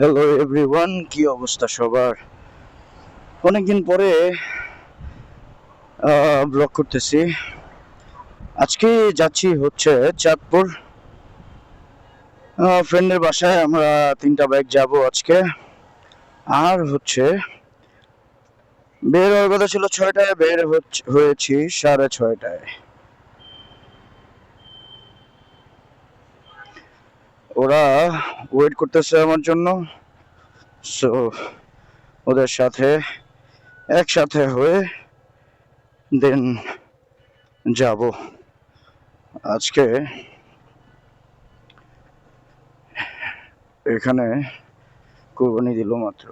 Hello everyone, কি অবস্থা সবার? অনেকদিন পরে ব্লগ করতেছি। আজকে যাচ্ছি হচ্ছে চাঁদপুর, ফ্রেন্ডের বাসায়। আমরা 3টা বাইক যাব আজকে। আর হচ্ছে বের হওয়ার কথা ছিল 6টায়, বের হয়েছি 6:30টায়। ওরা ওয়েট করতেছে আমার জন্য, সো ওদের সাথে একসাথে হয়ে দেন যাব আজকে। এখানে কোরবানি দিল মাত্র।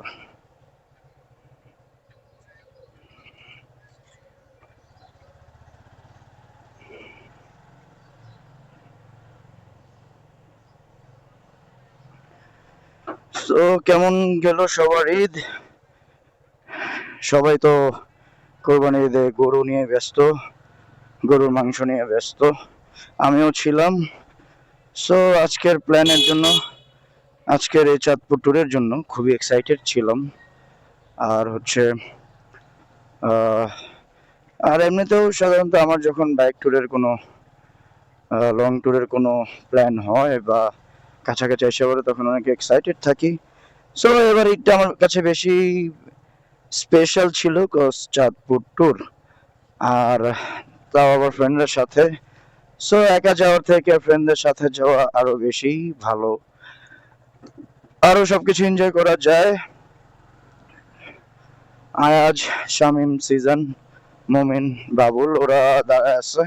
তো কেমন গেল সবার ঈদ? সবাই তো কোরবানি ঈদে গরু নিয়ে ব্যস্ত, গরুর মাংস নিয়ে ব্যস্ত। আমিও ছিলাম। সো আজকের প্ল্যানের জন্য, আজকের এই চাঁদপুর ট্যুরের জন্য খুবই এক্সাইটেড ছিলাম। আর হচ্ছে আর এমনিতেও সাধারণত আমার যখন বাইক ট্যুরের কোনো লং ট্যুরের কোনো প্ল্যান হয় বা কাছাকাছি এসে পড়ে, তখন অনেক এক্সাইটেড থাকি। সো এবার ঈদটা আমার কাছে বেশি স্পেশাল ছিল, কজ চাঁদপুর ট্যুর, আর তাও আবার ফ্রেন্ডদের সাথে। সো একা যাওয়ার থেকে ফ্রেন্ডদের সাথে যাওয়া আরো বেশি ভালো, আরো সবকিছু এনজয় করা যায়। আয়াজ, শামিম, সিজন, মোমিন, বাবুল ওরা দাঁড়ায় আছে।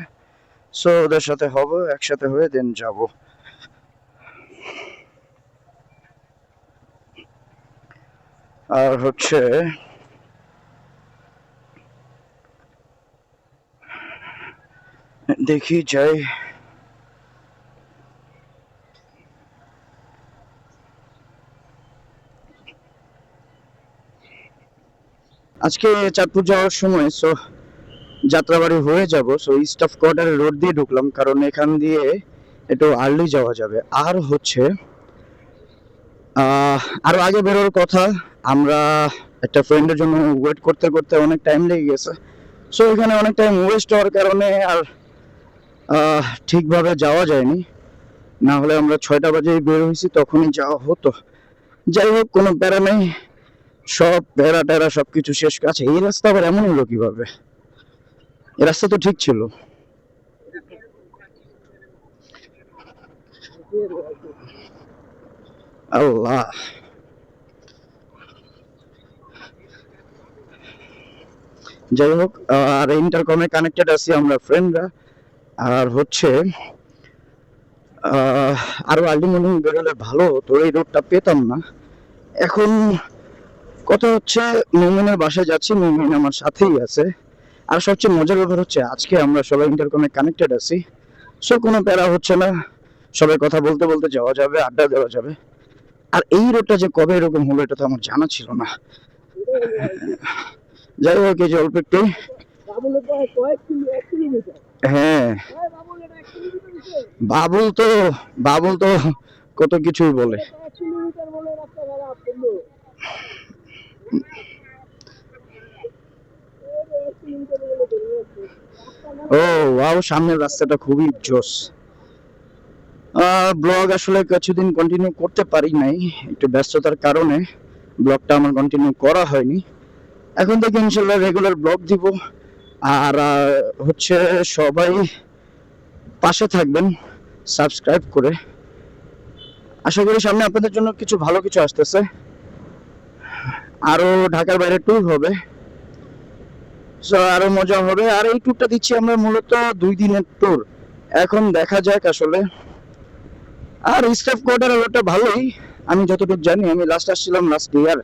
সো ওদের সাথে হবো, একসাথে হয়ে দেন যাব। আর হচ্ছে দেখি যাই। আজকে চাঁদপুর যাওয়ার সময় যাত্রাবাড়ি হয়ে যাব। সো স্টাফ কোয়ার্টারে রোড দিয়ে ঢুকলাম, কারণ এখান দিয়ে একটু আর্লি যাওয়া যাবে। আর হচ্ছে আরো আগে বেরোর কথা। আমরা একটা ফ্রেন্ডের জন্য ওয়েট করতে করতে অনেক টাইম লেগে গেছে। সো এখানে অনেক টাইম ওয়েস্ট হওয়ার কারণে আর ঠিকভাবে যাওয়া যায়নি। না হলে আমরা 6টা বাজে বের হয়েছি, তখনই যাওয়া হতো। যাই হোক, কোনো প্যারা নেই, সব প্যারা ট্যারা সবকিছু শেষ। আছে এই রাস্তা আবার এমন হলো কিভাবে? এই রাস্তা তো ঠিক ছিল। আল্লাহ। যাই হোক, আর ইন্টারকমে কানেক্টেড আছি আমরা ফ্রেন্ডরা। আর হচ্ছে আরো আর্লি মর্নিং বেরোলে ভালো হতো, এই রোডটা পেতাম না। এখন কথা হচ্ছে মুমিনের বাসায় যাচ্ছি, মুমিন আমার সাথেই আছে। আর সবচেয়ে মজার ব্যাপার হচ্ছে আজকে আমরা সবাই ইন্টারকমে কানেক্টেড আছি। সো কোনো প্যারা হচ্ছে না, সবাই কথা বলতে বলতে যাওয়া যাবে, আড্ডা দেওয়া যাবে। আর এই রোডটা যে কবে এরকম হলো এটা তো আমার জানা ছিল না। যাই হোক, এই যে অল্প একটু। হ্যাঁ, বাবুল তো বাবুল তো কত কিছুই বলে। ও ওয়াও, সামনের রাস্তাটা খুবই জোস। ব্লগ আসলে কিছুদিন কন্টিনিউ করতে পারি নাই, একটু ব্যস্ততার কারণে ব্লগটা আমার কন্টিনিউ করা হয়নি। এখন থেকে ইনশাল্লাহ রেগুলার ব্লগ দিব। আর হচ্ছে সবাই পাশে থাকবেন সাবস্ক্রাইব করে। আশা করি সামনে আপনাদের জন্য কিছু ভালো কিছু আসতেছে, আরো ঢাকার বাইরে ট্যুর হবে, আরো মজা হবে। আর এই ট্যুরটা দিচ্ছি আমরা মূলত 2 দিনের ট্যুর। এখন দেখা যাক আসলে। আর স্টাফ কোয়ার্টার ওটা ভালোই, আমি যতটুকু জানি। আমি লাস্ট আসছিলাম লাস্ট ইয়ার,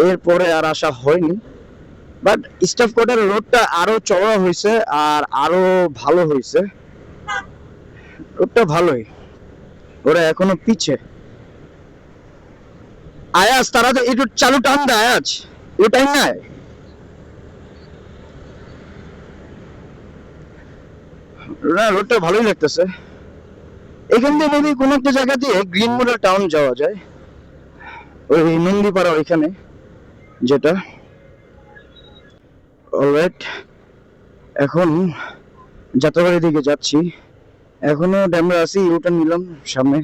এরপরে আর আসা হয়নি। বাট স্টাফ কোয়ার্টার রোডটা আরো চওড়া হয়েছে আর আরো ভালো হয়েছে। রোডটা ভালোই, ওরা এখনো পিছে। আয়াজ তারা তো একটু চালু টান দেয়, আয়াজ একটু টাইম নেয়। না, রোডটা ভালোই লাগতেছে। এখান দিয়ে মেবি কোনো একটা জায়গা দিয়ে গ্রিন মোড়া টাউন যাওয়া যায়। ওই নন্দীপাড়া ওইখানে যেটা। অলরাইট, এখন যাত্রাবাড়ির দিকে যাচ্ছি। এখনো ড্যামরা আছি, ইউটার্ন নিলাম সামনে,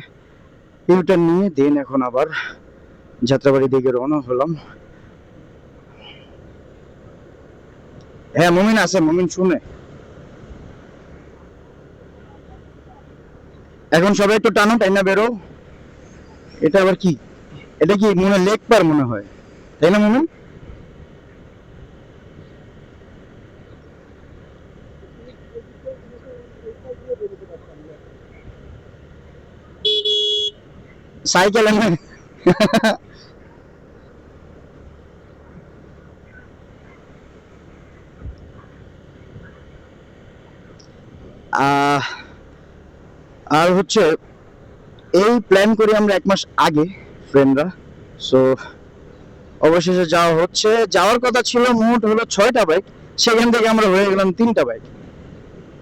ইউটার্ন নিয়ে দেন এখন আবার যাত্রাবাড়ির দিকে রওনা হলাম। হ্যাঁ মমিন আছে, মমিন শুনে। এখন সবাই একটু টানো, টাইনা বেরো। এটা আবার কি? এটা কি মনে লেক পার মনে হয়, তাই না মমিন? সাইকেল এনে আর হচ্ছে এই প্ল্যান করি আমরা 1 মাস আগে ফ্রেন্ডরা। সো অবশেষে যাওয়া হচ্ছে। যাওয়ার কথা ছিল মোট হলো 6টা বাইক, সেখান থেকে আমরা হয়ে গেলাম 3টা বাইক।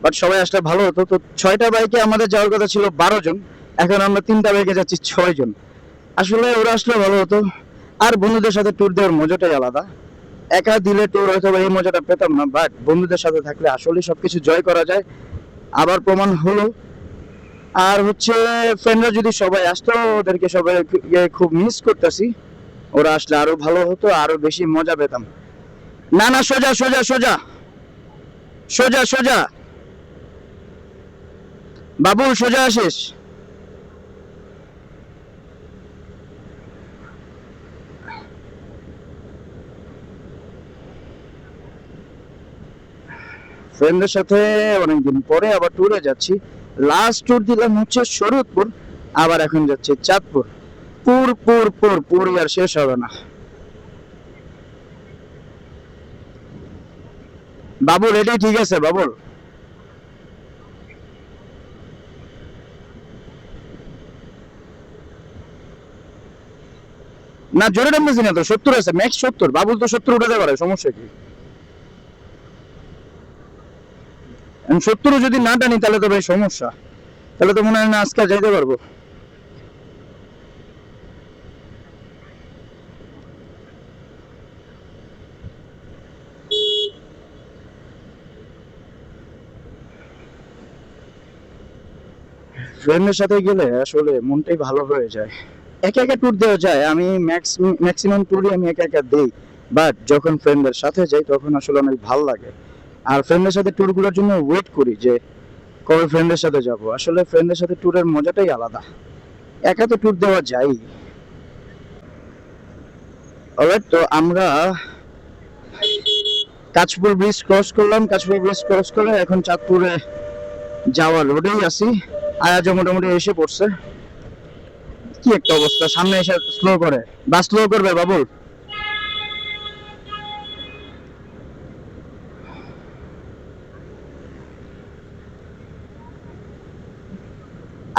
বাট সবাই আসলে ভালো হতো। তো 6টা বাইকে আমাদের যাওয়ার কথা ছিল 12 জন, এখন আমরা 3টা বাইকে যাচ্ছি 6 জন। আসলে ওরা আসলে ভালো হতো। আর বন্ধুদের সাথে ট্যুর দেওয়ার মজাটাই আলাদা। একা দিলে ট্যুর হয়তো এই মজাটা পেতাম না, বাট বন্ধুদের সাথে থাকলে আসলে সবকিছু জয় করা যায়, আবার প্রমাণ হলো। আর হচ্ছে ফ্রেন্ডরা যদি সবাই আসতো, ওদেরকে সবাই খুব মিস করতেছি। ওরা আসলে আরো ভালো হতো, আরো বেশি মজা পেতাম। না না, সোজা সোজা সোজা সোজা সোজা, বাবু সোজা আসিস। ফ্রেন্ডের সাথে অনেকদিন পরে আবার ট্যুরে যাচ্ছি। লাস্ট ট্যুর দিলাম হচ্ছে শরৎপুর, আবার এখন যাচ্ছে চাঁদপুর। পুর পুর পুর পুরই আর শেষ হবে না। বাবুল এটাই ঠিক আছে বাবুল। না জোরে টানতেছি না তো, 70 আছে, ম্যাক্স 70। বাবুল তো 70 উঠাতে পারে, সমস্যা কি? 70 যদি না টানি তাহলে তো ভাই সমস্যা, তাহলে তো মনে হয় না আজকে যাইতে পারবো। ফ্রেন্ডের সাথে গেলে আসলে মনটাই ভালো হয়ে যায়। একা একা ট্যুর দেওয়া যায়, আমি ম্যাক্সিমাম ট্যুরই আমি একা একা দেই। বাট যখন ফ্রেন্ডের সাথে যাই তখন আসলে অনেক ভালো লাগে। আর ফ্রেন্ডের সাথে ট্যুরগুলোর জন্য ওয়েট করি যে কবে ফ্রেন্ডের সাথে যাব। আসলে ফ্রেন্ডের সাথে ট্যুরের মজাটাই আলাদা, একা তো ট্যুর দেওয়া যায়। অলরাইট, তো আমরা কাঁচপুর ব্রিজ ক্রস করলাম। কাঁচপুর ব্রিজ ক্রস করে এখন চাঁদপুরে যাওয়ার রোডেই আছি। আয়াজ মোটামুটি এসে পড়ছে। কি একটা অবস্থা, সামনে এসে স্লো করে, বা স্লো করবে বাবুল।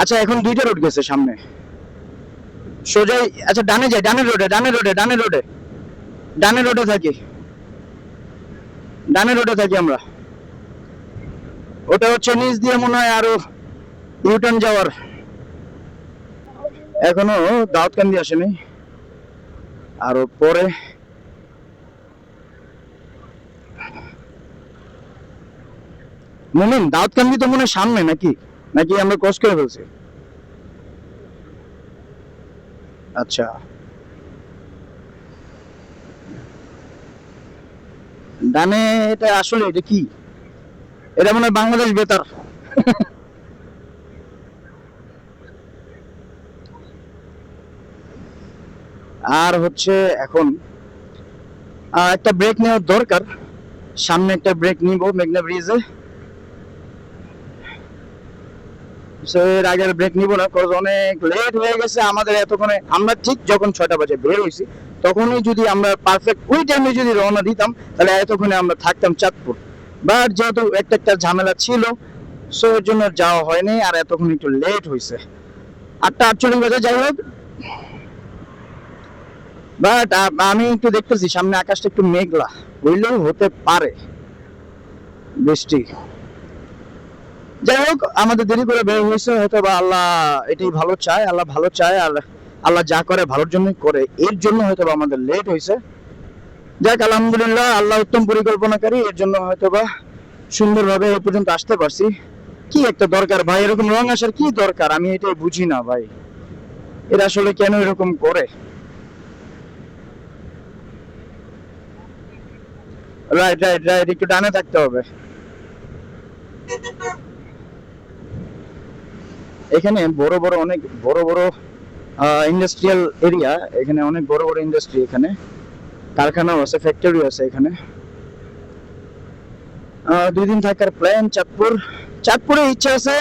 আচ্ছা এখন 2টা রোড গেছে সামনে, সোজাই। আচ্ছা ডানে যাই, ডানের রোডে, ডানের রোডে, ডানের রোডে, ডানের রোডে থাকি, ডানের রোডে থাকি আমরা। ওটা হচ্ছে নিচ দিয়ে মনে হয় আরো ইউটার্ন যাওয়ার। এখনো দাউদকান্দি আসেনি, আরো পরে। মুমিন দাউদকান্দি তো মনে হয় সামনে, নাকি নাকি আমরা ক্রস করে ফেলছি? আচ্ছা, ডানে। এটা আসলে এটা কি, এটা মনে হয় বাংলাদেশ বেতার। আর হচ্ছে এখন একটা ব্রেক নেওয়ার দরকার। সামনে একটা ব্রেক নিব মেঘনা ব্রিজে। এর আগে ব্রেক নিব না, কজ অনেক লেট হয়ে গেছে আমাদের। এতক্ষণে আমরা ঠিক যখন 6টা বাজে বের হয়েছি, তখনই যদি আমরা পারফেক্ট ওই টাইমে যদি রওনা দিতাম, তাহলে এতক্ষণে আমরা থাকতাম চাঁদপুর। বাট যেহেতু একটা একটা ঝামেলা ছিল, সো এর জন্য যাওয়া হয়নি। আর এতক্ষণ একটু লেট হয়েছে, 8টা 48 বাজে। যাই হোক, বাট আমি একটু দেখতেছি সামনে আকাশটা একটু মেঘলা, হইলেও হতে পারে বৃষ্টি। যাই হোক, আমাদের দেরি করে বের হয়েছে, হয়তো বা আল্লাহ এটাই ভালো চায়, আল্লাহ ভালো চায়। আর আল্লাহ যা করে ভালোর জন্যই করে, এর জন্য হয়তো আমাদের লেট হয়েছে। যাক আলহামদুলিল্লাহ, আল্লাহ উত্তম পরিকল্পনাকারী, এর জন্য হয়তোবা সুন্দরভাবে এই পর্যন্ত আসতে পারছি। কি একটা দরকার ভাই, এরকম রং আসার কি দরকার, আমি এটাই বুঝি না ভাই, এরা আসলে কেন এরকম করে। রাইট রাইট রাইট, একটু ডানে থাকতে হবে। এখানে বড় বড় অনেক বড় বড় ইন্ডাস্ট্রিয়াল এরিয়া, এখানে অনেক বড় বড় ইন্ডাস্ট্রি, এখানে কারখানাও আছে, ফ্যাক্টরি আছে এখানে। 2 দিন থাকার প্ল্যান চাঁদপুর। চাঁদপুরে ইচ্ছা আছে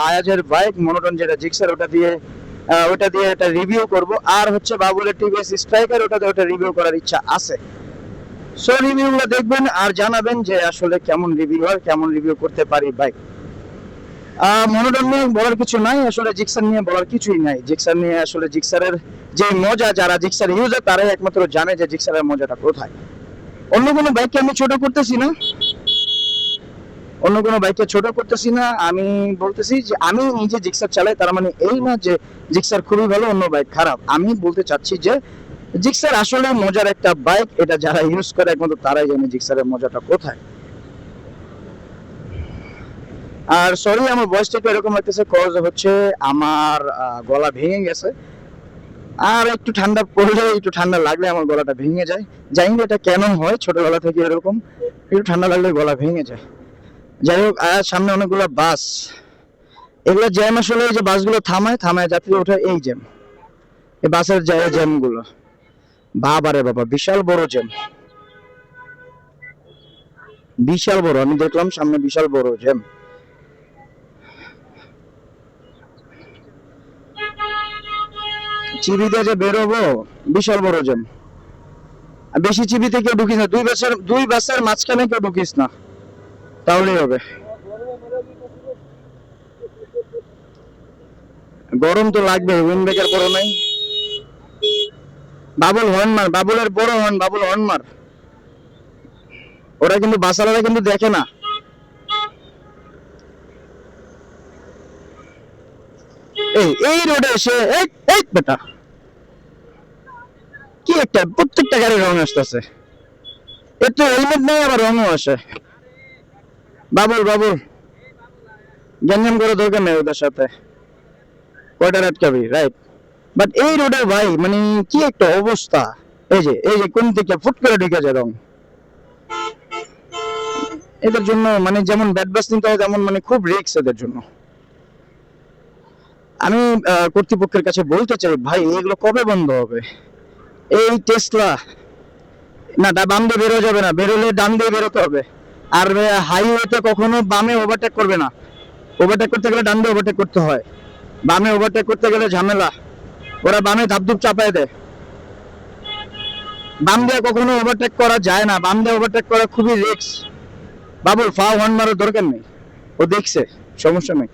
আয়াজের বাইক মনোটন যেটা জিক্সার, ওটা দিয়ে একটা রিভিউ করব। আর হচ্ছে বাবুলের টিভিএস স্ট্রাইকার, ওটা রিভিউ করার ইচ্ছা আছে। সো রিভিউগুলো দেখবেন আর জানাবেন যে আসলে কেমন রিভিউ হয়, কেমন রিভিউ করতে পারি বাইক। মনোটন নিয়ে বলার কিছু নাই, আসলে জিক্সার নিয়ে বলার কিছুই নাই। জিক্সার নিয়ে আসলে জিক্সারের যে মজা, যারা জিক্সার ইউজার তারাই একমাত্র জানে যে জিক্সারের মজাটা কোথায়। অন্য কোনো বাইককে আমি ছোট করতেছি না, অন্য কোনো বাইককে ছোট করতেছি না। আমি বলতেছি যে আমি নিজে জিক্সার চালাই, তার মানে এই না যে জিক্সার খুবই ভালো অন্য বাইক খারাপ। আমি বলতে চাচ্ছি যে জিক্সার আসলে মজার একটা বাইক, এটা যারা ইউজ করে একমাত্র তারাই জানে জিক্সারের মজাটা কোথায়। আর সরি আমার ভয়েসটা একটু এরকম লাগতেছে, কজ হচ্ছে আমার গলা ভেঙে গেছে। আর একটু ঠান্ডা পড়লে, একটু ঠান্ডা লাগলে আমার গলাটা ভেঙে যায়। জানি না এটা কেন হয়, ছোটবেলা থেকে এরকম, একটু ঠান্ডা লাগলে গলা ভেঙে যায়। যাই হোক, সামনে অনেকগুলো বাস, এগুলো জ্যাম। আসলে এই যে বাসগুলো থামায় থামায় যাত্রী ওঠে, এই জ্যাম, এই বাসের জ্যাম গুলো, বাবারে বাবা বিশাল বড় জ্যাম, বিশাল বড়। আমি দেখলাম সামনে বিশাল বড় জ্যাম। চিবিতে যে বেরোবো, বিশাল বড় জ্যাম। বেশি চিবিতে কেউ ঢুকিস না, দুই বাসের মাঝখানে কেউ ঢুকিস না, তাহলেই হবে। গরম তো লাগবে, উইন্ড ব্রেকার পরো নাই। বাবুল হর্ন মার, বাবুলের বড় হর্ন, বাবুল হর্ন মার। ওরা কিন্তু বাসালারা কিন্তু দেখে না। এই রোডে এসে এই বেটা, কি একটা প্রত্যেকটা গাড়ি রং আসতেছে, এর তো হেলমেট নেই আবার রঙও আসে। বাবুল বাবুল গ্যাঞ্জাম করে দরকার নেই ওদের সাথে, কয়টা আটকাবি, রাইট। বাট এই রোডে ভাই মানে কি একটা অবস্থা। এই যে কোন দিকে ফুট করে ঢুকে যায় রং। এদের জন্য মানে যেমন ব্যাড বাস নিতে হয়, তেমন মানে খুব রিস্ক এদের জন্য। আমি কর্তৃপক্ষের কাছে বলতে চাই ভাই, এগুলো কবে বন্ধ হবে? এই টেসলা না, বাম দিয়ে বেরো যাবে না, বেরোলে ডান দিয়ে বেরোতে হবে। আর হাইওয়েতে কখনো বামে ওভারটেক করবে না, ওভারটেক করতে গেলে ডান দিয়ে ওভারটেক করতে হয়, বামে ওভারটেক করতে গেলে ঝামেলা, ওরা বামে ধাপধুপ চাপায় দেয়। বাম দিয়ে কখনো ওভারটেক করা যায় না, বাম দিয়ে ওভারটেক করা খুবই রিস্ক। বাবুল ফাও হর্ন মারার দরকার নেই, ও দেখছে, সমস্যা নেই।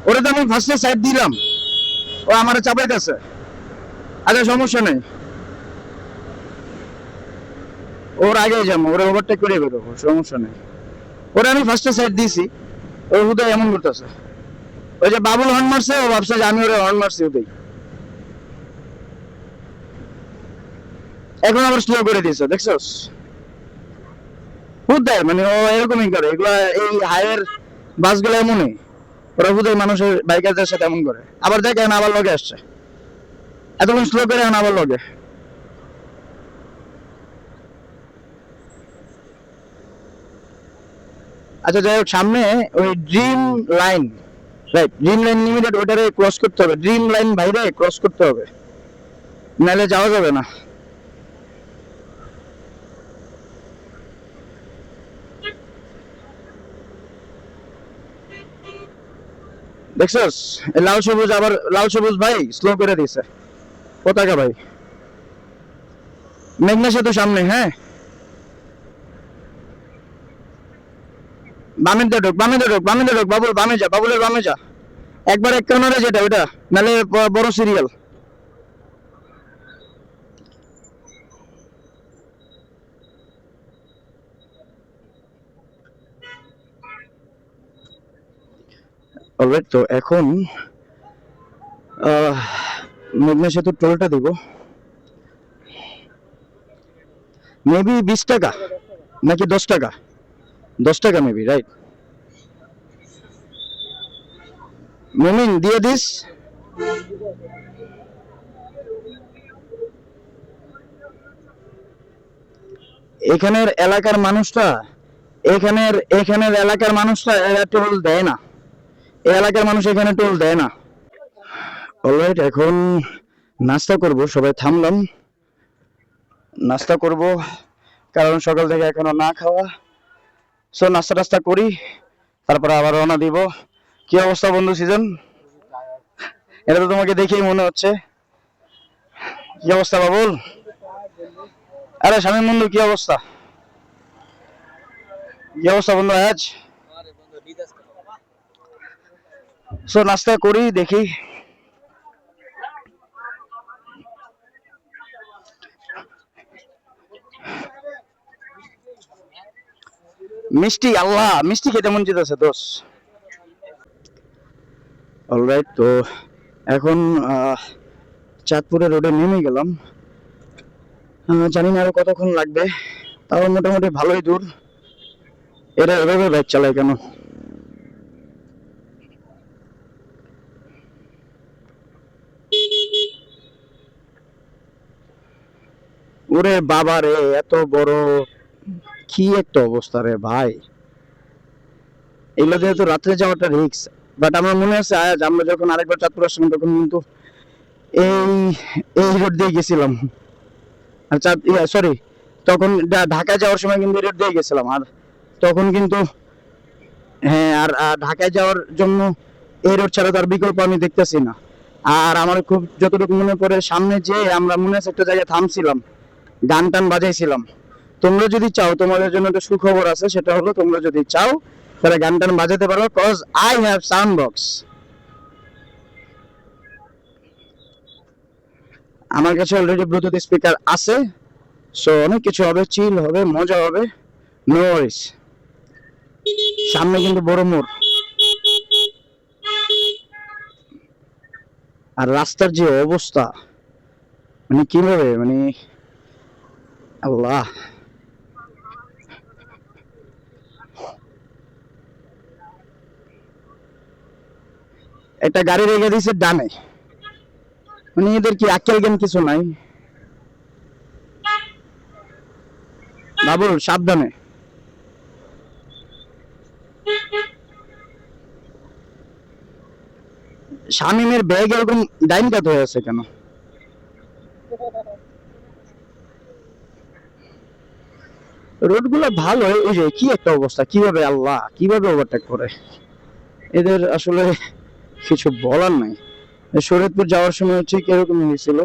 ওরে তো আমি ফার্স্টে সাইড দিলাম, ও আমার চাপাইতেছে। আচ্ছা সমস্যা নেই, ওর আগে যাবো, ওরা ওভারটেক করে বেরোবো, সমস্যা নেই। ওরা আমি ফার্স্টে সাইড দিয়েছি, ওর হুদায় এমন করতেছে। ওই যে বাবুল হর্ন মারছে, ও ভাবছে যে আমি ওরা হর্ন মারছি হুদাই, এখন আবার স্লো করে দিয়েছে, দেখছোস? হুদায় মানে ও এরকমই করে, এগুলা এই হাইওয়ের বাসগুলো এমনই, ওরা হুদায় মানুষের বাইকারদের সাথে এমন করে। আবার দেখ এখন আবার লগে আসছে, এতক্ষণ স্লো করে এখন আবার লগে। আচ্ছা যাই হোক, সামনে ওই dream line, right, dream line limited, ওটারে ক্রস করতে হবে, ড্রিম লাইন বাইরে ক্রস করতে হবে, নাহলে যাওয়া যাবে না। দেখছস লাল সবুজ, আবার লাল সবুজ ভাই স্লো করে দিয়েছে পতাকা ভাই। মেঘনা সেতু সামনে, হ্যাঁ বামে দিয়ে ঢোক, বামে দিয়ে ঢোক, বামে দিয়ে ঢোক, বাবুল বামে যা, বাবুলের বামে যা, একবার এক কর্নারে যেটা ওটা, নাহলে বড় সিরিয়াল। অলরাইট, তো এখন মেঘনা সেতুর টোলটা দিব, মেবি 20 টাকা নাকি 10 টাকা, 10 টাকা মেবি, রাইট? মুমিন দিয়ে দিস। এখানের এলাকার মানুষটা এখানের এলাকার মানুষটা এরা টোল দেয় না, এই এলাকার মানুষ এখানে টোল দেয় না। অলরাইট, এখন নাস্তা করব, সবাই থামলাম, নাস্তা করব কারণ সকাল থেকে এখনো না খাওয়া। সো নাস্তা টাস্তা করি, তারপরে আবার রওনা দিব। কি অবস্থা বন্ধু সিজন? এটা তো তোমাকে দেখেই মনে হচ্ছে। কি অবস্থা বাবুল? আরে স্বামী বন্ধু, কি অবস্থা? কি অবস্থা বন্ধু আজ? সো নাস্তা করি, দেখি। মিষ্টি, আল্লাহ মিষ্টি খেতে মন চাইতেছে দোষ। অলরাইট, তো এখন চাঁদপুরের রোডে নেমে গেলাম। জানি না আরো কতক্ষণ লাগবে, তাও মোটামুটি ভালোই দূর। এরা এভাবে বাইক চালায় কেন? ওরে বাবা রে, এত বড়, কি একটা অবস্থা রে ভাই। এগুলো যেহেতু রাত্রে যাওয়াটা রিক্স, বাট আমার মনে আছে আজ আমরা যখন আরেকবার চাঁদপুর আসলাম তখন কিন্তু এই এই রোড দিয়ে গেছিলাম। আর সরি, তখন ঢাকায় যাওয়ার সময় কিন্তু এই রোড দিয়ে গেছিলাম। আর তখন কিন্তু হ্যাঁ, আর ঢাকায় যাওয়ার জন্য এই রোড ছাড়া তার বিকল্প আমি দেখতেছি না। আর আমার খুব যতটুকু মনে পড়ে, সামনে যে আমরা মনে আছে একটা জায়গায় থামছিলাম, গান টান বাজাইছিলাম। তোমরা যদি চাও, তোমাদের জন্য একটা সুখবর আছে, সেটা হলো তোমরা যদি চাও তাহলে গান টান বাজাতে পারো, cause I have sound box. আমার কাছে অলরেডি ব্লুটুথ স্পিকার আছে। সো অনেক কিছু হবে, চিল হবে, মজা হবে, নো ওয়ারিস। সামনে কিন্তু বড় মোড়, আর রাস্তার যে অবস্থা, মানে কিভাবে, মানে আল্লাহ। একটা গাড়ি রেখে দিয়েছে ডানে, মানে এদের কি আক্কেল জ্ঞান কিছু নাই। বাবুল সাবধানে। শামিমের ব্যাগ এরকম ডাইন কাত হয়ে আছে কেন? রোড গুলো ভালো, এই যে কি একটা অবস্থা, কিভাবে আল্লাহ কিভাবে ওভারটেক করে এদের, আসলে কিছু বলার নাই। শরীয়তপুর যাওয়ার সময় ঠিক এরকম হয়েছিল।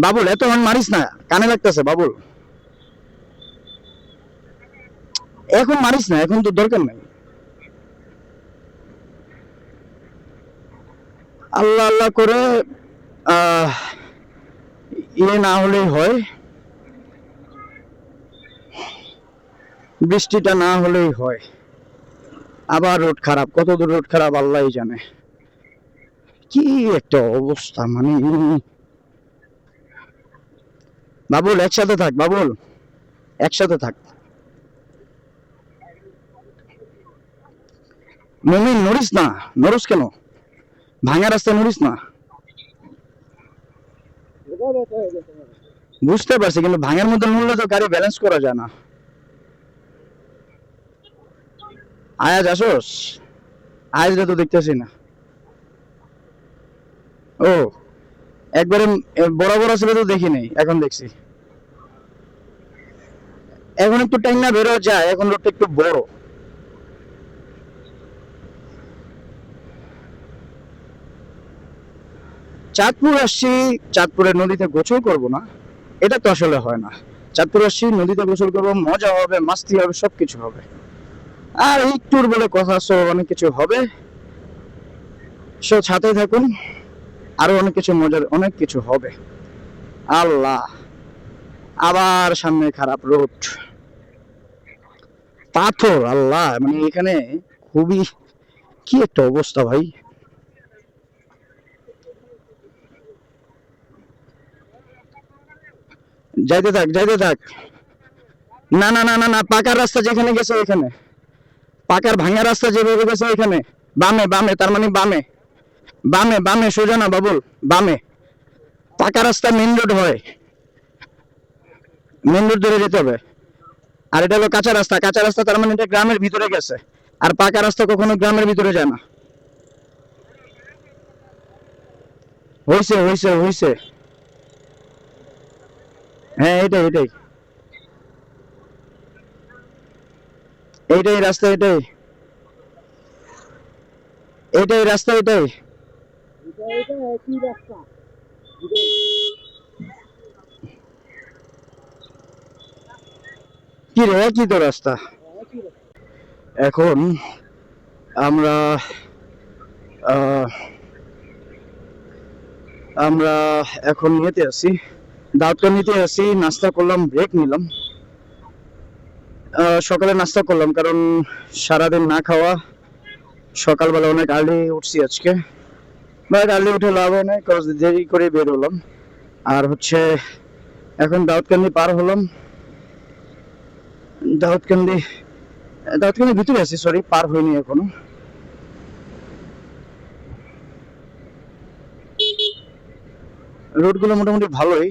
বাবুল এত হর্ন মারিস না, কানে লাগতেছে বাবুল, এখন মারিস না, এখন তো দরকার নাই। আল্লাহ আল্লাহ করে ইয়ে না হলেই হয়, বৃষ্টিটা না হলেই হয়। আবার রোড খারাপ, কত দূর রোড খারাপ আল্লাহই জানে। কি একটা অবস্থা, মানে বাবুল একসাথে থাক, বাবুল একসাথে থাক। মমিন নড়িস না, নড়িস কেন? ভাঙা রাস্তায় নড়িস না। বুঝতে পারছি, কিন্তু ভাঙার মধ্যে নড়লে তো গাড়ি ব্যালেন্স করা যায় না। আয়াজ আসোস? আয়াজটা তো দেখতেছি না। ও, একবারে বরাবর আসলে তো দেখি নাই, এখন দেখছি। এখন একটু টাইম না বেরো যায়, এখন রোডটা একটু বড়। চাঁদপুর আসছি, চাঁদপুরের নদীতে গোসল করব না, এটা তো আসলে হয় না। চাঁদপুর আসছি, নদীতে গোসল করবো, মজা হবে, মাস্তি হবে, সবকিছু হবে। আর এই ট্যুর বলে কথা, সো অনেক কিছু হবে। সো সাথে থাকুন, আরো অনেক কিছু মজার, অনেক কিছু হবে। আল্লাহ, আবার সামনে খারাপ রোড। পাথর, আল্লাহ, মানে এখানে খুবই কি একটা অবস্থা ভাই। যাইতে থাক, যাইতে থাক। না না না না না, পাকার রাস্তা যেখানে গেছে ওইখানে, পাকার ভাঙা রাস্তা যেভাবে গেছে ওইখানে, বামে বামে, তার মানে বামে, বামে বামে, সোজা না বাবুল, বামে। পাকা রাস্তা মেইন রোড হয়, মেইন রোড ধরে যেতে হবে। আর এটা হলো কাঁচা রাস্তা, কাঁচা রাস্তা তার মানে এটা গ্রামের ভিতরে গেছে। আর পাকা রাস্তা কখনো গ্রামের ভিতরে যায় না। হইছে হইছে হইছে। হ্যাঁ, এটাই এটাই, এইটাই রাস্তা, এটাই এটাই রাস্তা, এটাই। কি রে, কি তো রাস্তা। এখন আমরা আহ, আমরা এখন নিতে আছি, দাউদকার নিতে আছি। নাস্তা করলাম, ব্রেক নিলাম। সকালে নাস্তা করলাম কারণ সারাদিন না খাওয়া, সকালবেলা অনেক আর্লি উঠছি আজকে, বাট আর্লি উঠে লাভ হয় না, কজ দেরি করে বের হলাম। আর হচ্ছে এখন দাউদকান্দি পার হলাম, দাউদকান্দি দাউদকান্দির ভিতরে আছি, সরি, পার হয়নি এখনো। রোডগুলো মোটামুটি ভালোই।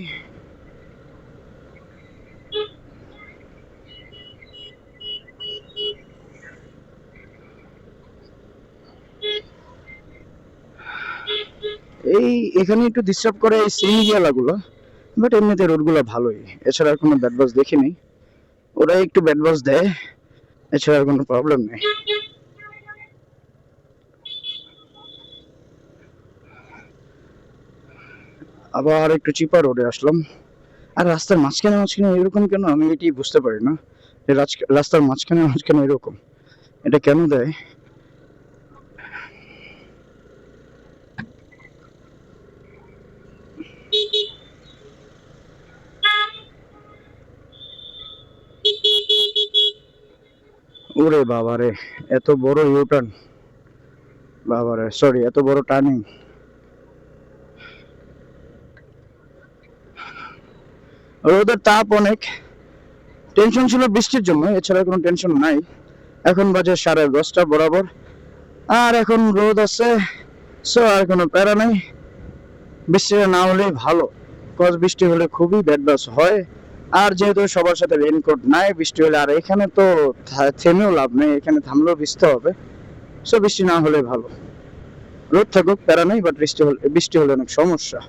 এই এখানে একটু ডিস্টার্ব করে এই সিঙ্গিয়ালাগুলো, বাট এমনিতে রোডগুলো ভালোই, এছাড়া আর কোনো ব্যাড বাস দেখিনি। ওরা একটু ব্যাড বাস দেয়, এছাড়া আর কোনো প্রবলেম নেই। আবার একটু চিপা রোডে আসলাম। আর রাস্তার মাঝখানে মাঝখানে এরকম কেন, আমি এটি বুঝতে পারি না। রাস্তার মাঝখানে মাঝখানে এরকম, এটা কেন দেয়? ওরে বাবারে, এত বড় ইউটার্ন, বাবারে সরি, এত বড় টার্নিং। রোদের তাপ অনেক, টেনশন ছিল বৃষ্টির জন্য, এছাড়া কোনো টেনশন নাই। এখন বাজে 10:30 বরাবর, আর এখন রোদ আছে, সো আর কোনো প্যারা নাই। বৃষ্টিটা না হলেই ভালো, কজ বৃষ্টি হলে খুবই ব্যাড বাস হয়। আর যেহেতু সবার সাথে রেইনকোট নাই, বৃষ্টি হলে, আর এখানে তো থেমেও লাভ নেই, এখানে থামলেও ভিজতে হবে। সো বৃষ্টি না হলে ভালো, রোদ থাকুক প্যারা নেই, বাট বৃষ্টি হলে অনেক সমস্যা।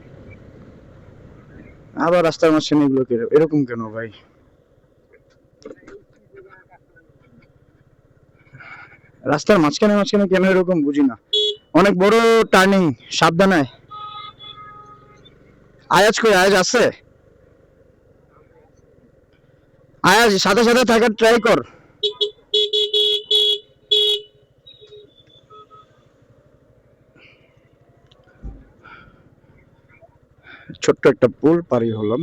আবার রাস্তার মাঝখানে এগুলো এরকম কেন ভাই? রাস্তার মাঝখানে মাঝখানে কেন এরকম বুঝি না। অনেক বড় টার্নিং, সাবধানে। আয়াজ কই, আয়াজ আছে? আয়াজ সাথে সাথে থাকার ট্রাই কর। ছোট্ট একটা পুল পারি হলাম।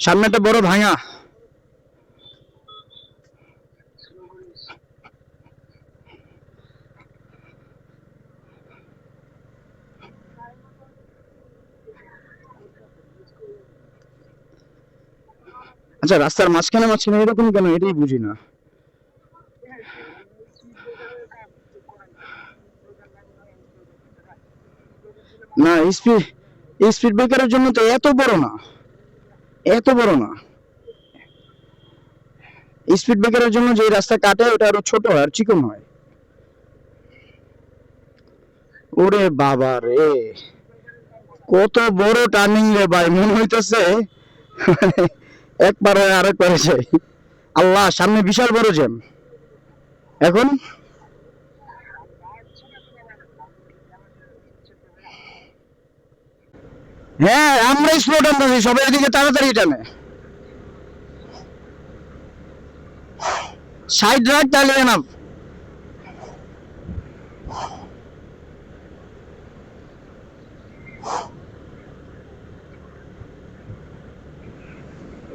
সামনে একটা বড় ভাঙা। আচ্ছা, রাস্তার মাঝখানে মাঝখানে এরকম কেন, এটাই বুঝি না। না, স্পিড স্পিড ব্রেকারের জন্য তো এত বড় না, এত বড় না। স্পিড ব্রেকারের জন্য যে রাস্তা কাটে ওটা আরো ছোট আর চিকন হয়। ওরে বাবা রে, কত বড় টার্নিং রে ভাই, মনে হইতেছে একবার হয় আরেকবার যায়। আল্লাহ, সামনে বিশাল বড় জ্যাম। এখন হ্যাঁ, আমরাই স্লো টানতেছি, সবাই এদিকে তাড়াতাড়ি টানে। সাইড রাখ তাহলে না।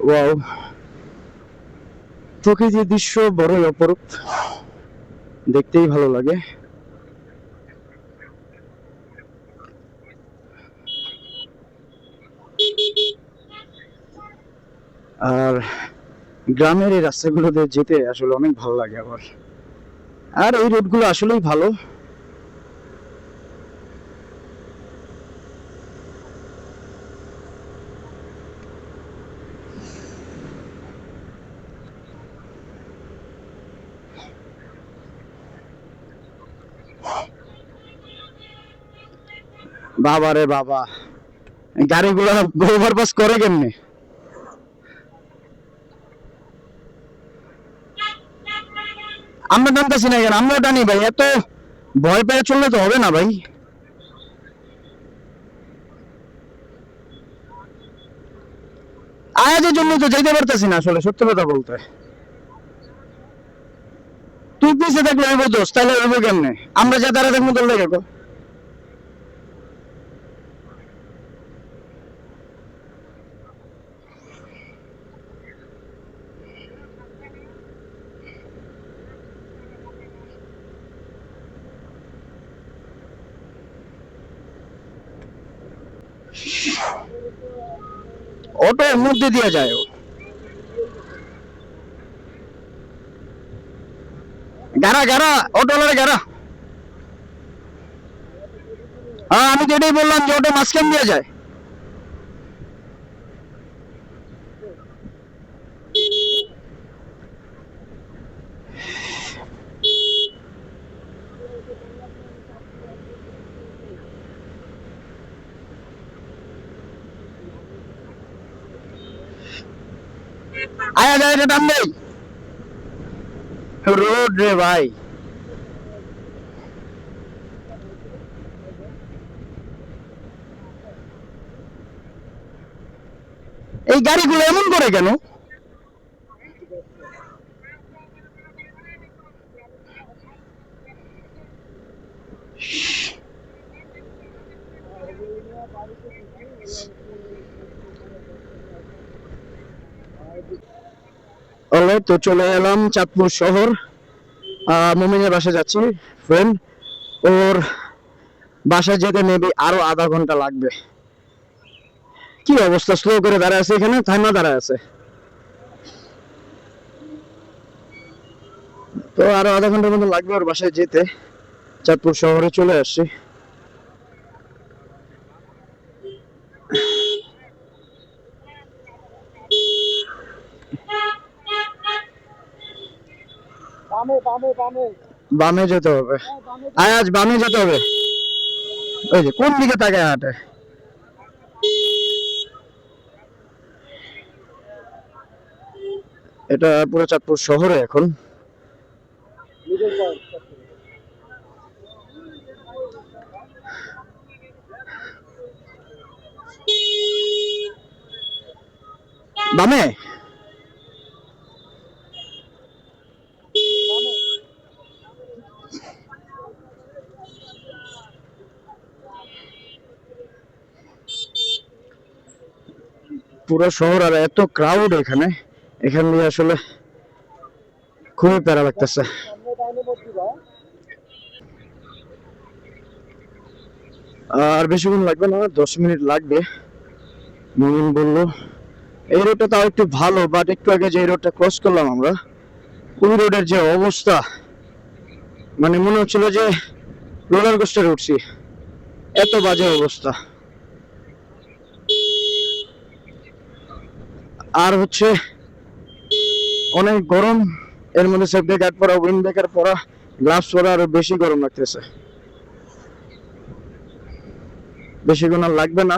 ওয়াও, প্রকৃতির দৃশ্য বড়ই অপরূপ, দেখতেই ভালো লাগে। আর গ্রামের এই রাস্তাগুলোতে যেতে আসলে অনেক ভালো লাগে আমার। আর এই রোডগুলো আসলেই ভালো। বাবা রে বাবা, গাড়িগুলো ওভারপাস করে কেমনে? আমরা টানতেছি না কেন? আমরা টানি ভাই, এত ভয় পেয়ে চললে তো হবে না ভাই। আয়াজের জন্য তো যেতে পারতেছি না আসলে, সত্যি কথা বলতে। তুই পিছিয়ে থাকলে হইব দোষ, তাহলে হইব কেমনে? আমরা যা দাঁড়া থাকবো তোর লেগে। অটো এর মধ্যে দিয়ে যায় ও। গাড়া গাড়া, অটোওয়ালারে গাড়া। হ্যাঁ, আমি তো এটাই বললাম যে অটো মাঝখান দিয়ে যায়। আয়া যায়, এটা টান দেই। রোড রে ভাই। এই গাড়িগুলো এমন করে কেন? অলরাইট, তো চলে এলাম চাঁদপুর শহর। মুমিনের বাসায় যাচ্ছি, ফ্রেন্ড। ওর বাসায় যেতে মেবি আরো আধা ঘন্টা লাগবে। কি অবস্থা, স্লো করে দাঁড়ায় আছে এখানে, থাইমা দাঁড়ায় আছে। তো আরো আধা ঘন্টার মতো লাগবে ওর বাসায় যেতে। চাঁদপুর শহরে চলে আসছি। বামে যেতে হবে। আজ বামে যেতে হবে। ওই যে কোন দিকে তাকায় হাঁটে। এটা পুরো চাঁদপুর শহরে এখন। বামে পুরো শহর, আর এত ক্রাউড এখানে, এখান দিয়ে আসলে খুবই প্যারা লাগতেছে। আর বেশিক্ষণ লাগবে না, 10 মিনিট লাগবে। মুমিন বললো এই রোডটা তাও একটু ভালো, বাট একটু আগে যে রোডটা ক্রস করলাম আমরা, ওই রোডের যে অবস্থা, মানে মনে হচ্ছিল যে রোলার কোস্টারে উঠছি, এত বাজে অবস্থা। আর হচ্ছে অনেক গরম, এর মধ্যে সেফটি গার্ড পরা, উইন্ড ব্রেকার পরা, গ্লাভস পরা, আরো বেশি গরম লাগতেছে। বেশিক্ষণ আর লাগবে না,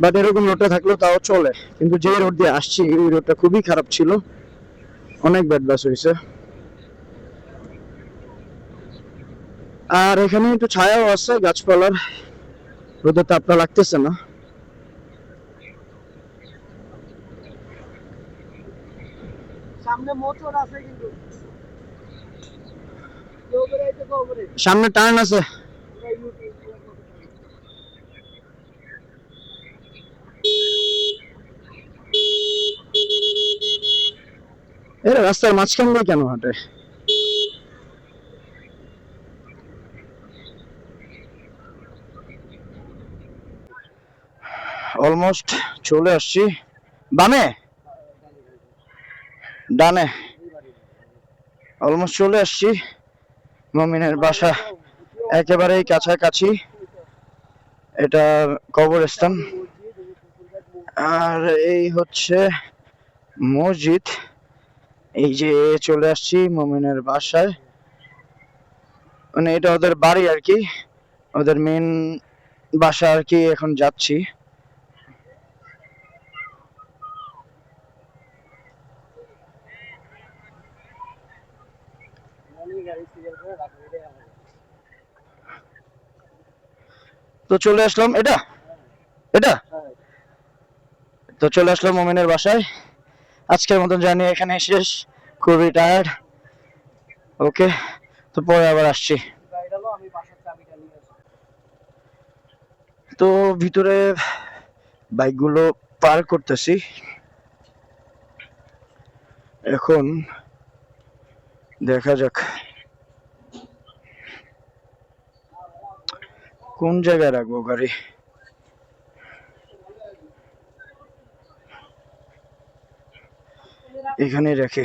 বাট এরকম রোডটা থাকলেও তাও চলে। কিন্তু যে রোড দিয়ে আসছি ওই রোডটা খুবই খারাপ ছিল, অনেক ব্যাড বাস হয়েছে। আর এখানে একটু ছায়াও আছে গাছপালার, রোদের তাপটা লাগতেছে না। সামনে টার্ন আছে। এরা রাস্তার মাঝখান দিয়ে কেন হাঁটে? অলমোস্ট চলে আসছি। বামে ডানে অলমোস্ট চলে আসছি মমিনের বাসা একেবারেই কাছাকাছি। এটা কবরস্থান আর এই হচ্ছে মসজিদ। এই যে চলে আসছি মমিনের বাসায়, মানে এটা ওদের বাড়ি আর কি, ওদের মেন বাসা আর কি। এখন যাচ্ছি। তো চলে আসলাম এটা এটা তো চলে আসলাম মোমেনের বাসায়। আজকের মতন জানি এখানে শেষ, খুবই টায়ার্ড। ওকে, তো পরে আবার আসছি। তো ভিতরে বাইকগুলো পার করতেছি এখন, দেখা যাক কোন জায়গায় রাখবো গাড়ি। এখানে রেখে